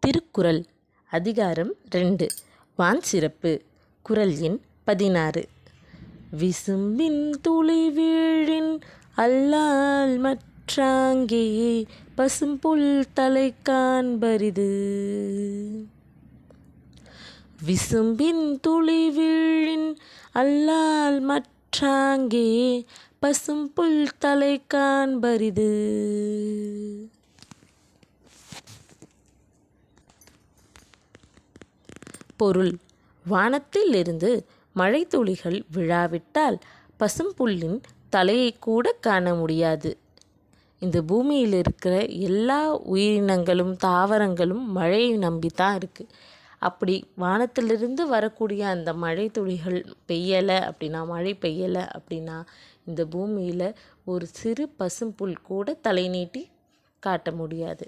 திருக்குறள் அதிகாரம் 2 வான் சிறப்பு. குறள் எண் 16. விசும்பின் துளி வீழின் அல்லால் மற்றாங்கே பசும்புல் தலை காண்பரிது. விசும்பின் துளி வீழின் அல்லால் மற்றாங்கே பசும்புல் தலை காண்பரிது. பொருள்: வானத்திலிருந்து மழை துளிகள் விழாவிட்டால் பசும்புல்லின் தலையை கூட காண முடியாது. இந்த பூமியில் இருக்கிற எல்லா உயிரினங்களும் தாவரங்களும் மழையை நம்பித்தான் இருக்குது. அப்படி வானத்திலிருந்து வரக்கூடிய அந்த மழை துளிகள் பெய்யலை அப்படின்னா, மழை பெய்யலை அப்படின்னா, இந்த பூமியில் ஒரு சிறு பசும்புல் கூட தலை நீட்டி காட்ட முடியாது.